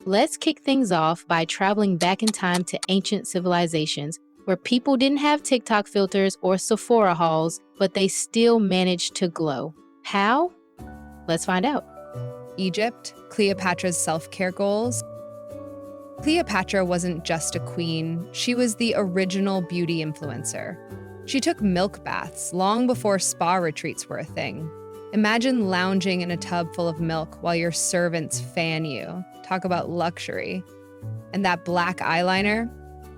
Let's kick things off by traveling back in time to ancient civilizations where people didn't have TikTok filters or Sephora hauls, but they still managed to glow. How? Let's find out. Egypt, Cleopatra's self-care goals. Cleopatra wasn't just a queen, she was the original beauty influencer. She took milk baths long before spa retreats were a thing. Imagine lounging in a tub full of milk while your servants fan you. Talk about luxury. And that black eyeliner?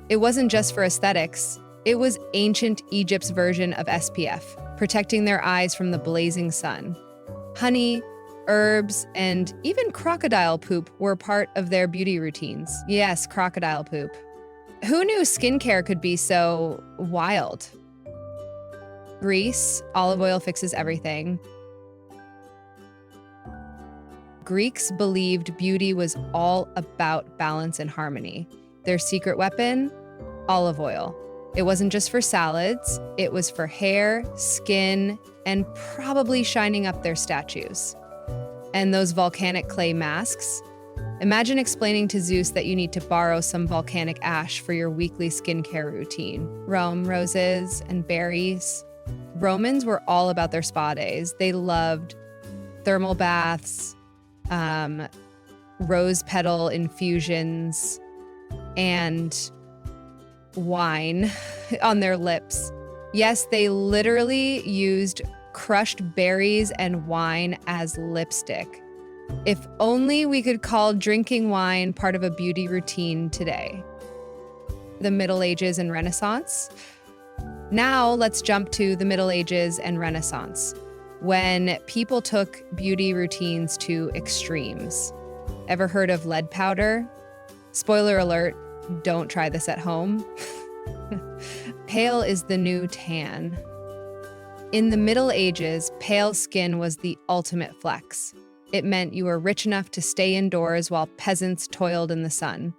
It wasn't just for aesthetics. It was ancient Egypt's version of SPF, protecting their eyes from the blazing sun. Honey, herbs, and even crocodile poop were part of their beauty routines. Yes, crocodile poop. Who knew skincare could be so wild? Greece, olive oil fixes everything. Greeks believed beauty was all about balance and harmony. Their secret weapon? Olive oil. It wasn't just for salads, it was for hair, skin, and probably shining up their statues. And those volcanic clay masks? Imagine explaining to Zeus that you need to borrow some volcanic ash for your weekly skincare routine. Rome roses and berries. Romans were all about their spa days. They loved thermal baths, rose petal infusions, and wine on their lips. Yes, they literally used crushed berries and wine as lipstick. If only we could call drinking wine part of a beauty routine today. The Middle Ages and Renaissance. Now let's jump to the Middle Ages and Renaissance, when people took beauty routines to extremes. Ever heard of lead powder? Spoiler alert, don't try this at home. Pale is the new tan. In the Middle Ages, pale skin was the ultimate flex. It meant you were rich enough to stay indoors while peasants toiled in the sun.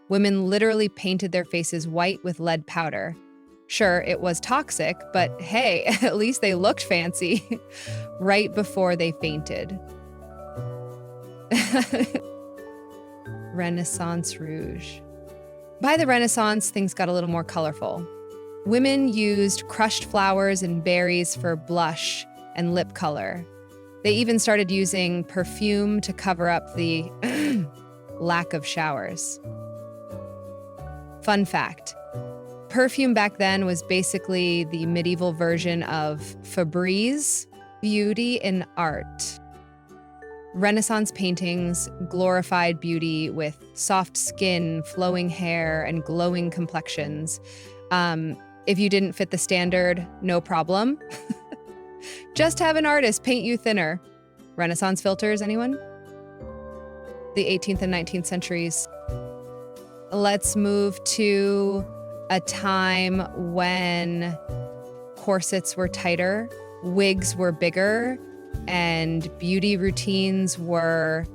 Women literally painted their faces white with lead powder. Sure, it was toxic, but hey, at least they looked fancy right before they fainted. Renaissance rouge. By the Renaissance, things got a little more colorful. Women used crushed flowers and berries for blush and lip color. They even started using perfume to cover up the lack of showers. Fun fact. Perfume back then was basically the medieval version of Febreze, beauty in art. Renaissance paintings glorified beauty with soft skin, flowing hair, and glowing complexions. If you didn't fit the standard, no problem. Just have an artist paint you thinner. Renaissance filters, anyone? The 18th and 19th centuries. Let's move to a time when corsets were tighter, wigs were bigger, and beauty routines were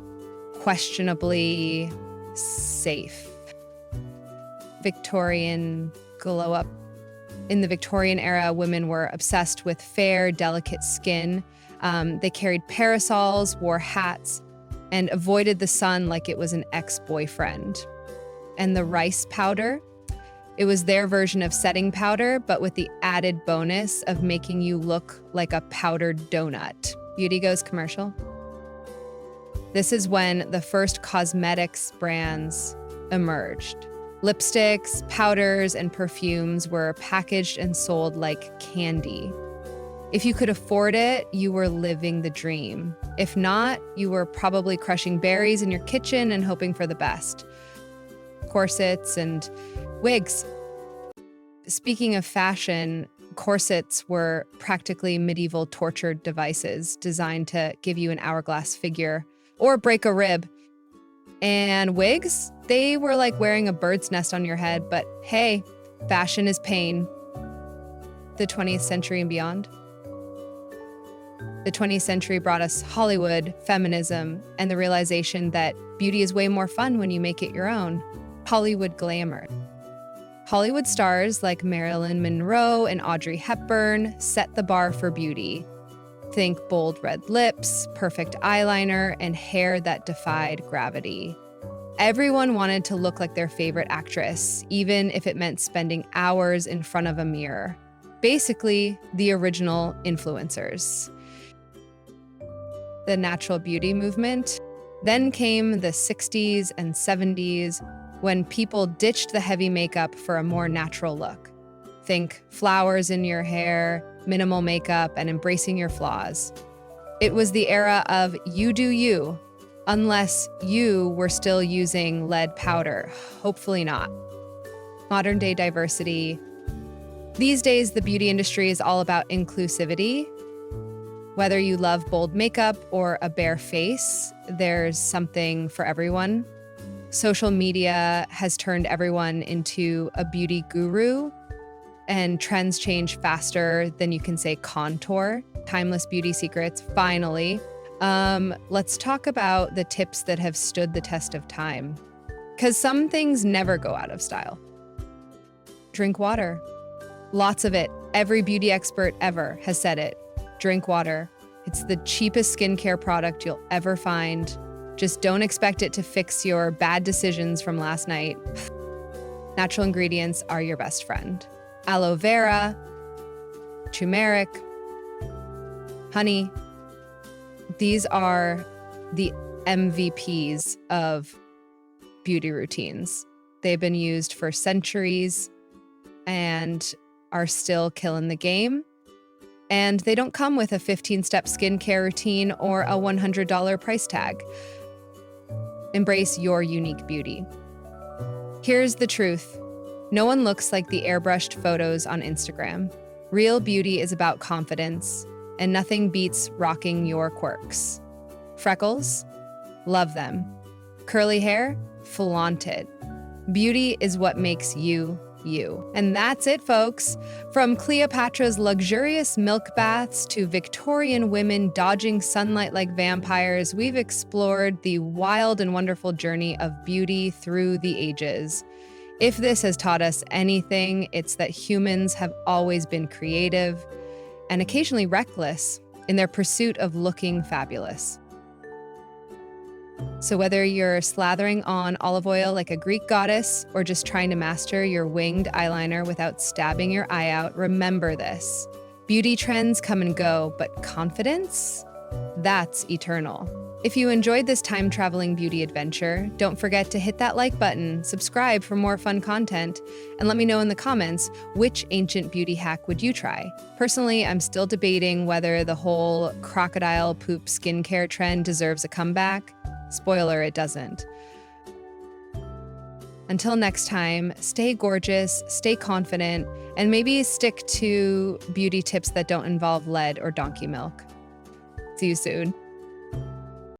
questionably safe. Victorian glow up. In the Victorian era, women were obsessed with fair, delicate skin. They carried parasols, wore hats, and avoided the sun like it was an ex-boyfriend. And the rice powder? It was their version of setting powder, but with the added bonus of making you look like a powdered donut. Beauty Goes commercial. This is when the first cosmetics brands emerged. Lipsticks, powders, and perfumes were packaged and sold like candy. If you could afford it, you were living the dream. If not, you were probably crushing berries in your kitchen and hoping for the best. Corsets and wigs. Speaking of fashion, corsets were practically medieval torture devices designed to give you an hourglass figure or break a rib. And wigs? They were like wearing a bird's nest on your head, but hey, fashion is pain. The 20th century and beyond. The 20th century brought us Hollywood, feminism, and the realization that beauty is way more fun when you make it your own. Hollywood glamour. Hollywood stars like Marilyn Monroe and Audrey Hepburn set the bar for beauty. Think bold red lips, perfect eyeliner, and hair that defied gravity. Everyone wanted to look like their favorite actress, even if it meant spending hours in front of a mirror. Basically, the original influencers. The natural beauty movement. Then came the 60s and 70s, when people ditched the heavy makeup for a more natural look. Think flowers in your hair, minimal makeup, and embracing your flaws. It was the era of you do you, unless you were still using lead powder. Hopefully not. Modern day diversity. These days, the beauty industry is all about inclusivity. Whether you love bold makeup or a bare face, there's something for everyone. Social media has turned everyone into a beauty guru, and trends change faster than you can say contour. Timeless beauty secrets, finally. Let's talk about the tips that have stood the test of time. Because some things never go out of style. Drink water. Lots of it. Every beauty expert ever has said it. Drink water. It's the cheapest skincare product you'll ever find. Just don't expect it to fix your bad decisions from last night. Natural ingredients are your best friend. Aloe vera, turmeric, honey. These are the MVPs of beauty routines. They've been used for centuries and are still killing the game. And they don't come with a 15-step skincare routine or a $100 price tag. Embrace your unique beauty. Here's the truth. No one looks like the airbrushed photos on Instagram. Real beauty is about confidence, and nothing beats rocking your quirks. Freckles? Love them. Curly hair? Flaunt it. Beauty is what makes you, you. And that's it, folks. From Cleopatra's luxurious milk baths to Victorian women dodging sunlight like vampires, we've explored the wild and wonderful journey of beauty through the ages. If this has taught us anything, it's that humans have always been creative and occasionally reckless in their pursuit of looking fabulous. So whether you're slathering on olive oil like a Greek goddess or just trying to master your winged eyeliner without stabbing your eye out, remember this. Beauty trends come and go, but confidence? That's eternal. If you enjoyed this time-traveling beauty adventure, don't forget to hit that like button, subscribe for more fun content, and let me know in the comments which ancient beauty hack would you try. Personally, I'm still debating whether the whole crocodile poop skincare trend deserves a comeback. Spoiler, it doesn't. Until next time, stay gorgeous, stay confident, and maybe stick to beauty tips that don't involve lead or donkey milk. See you soon.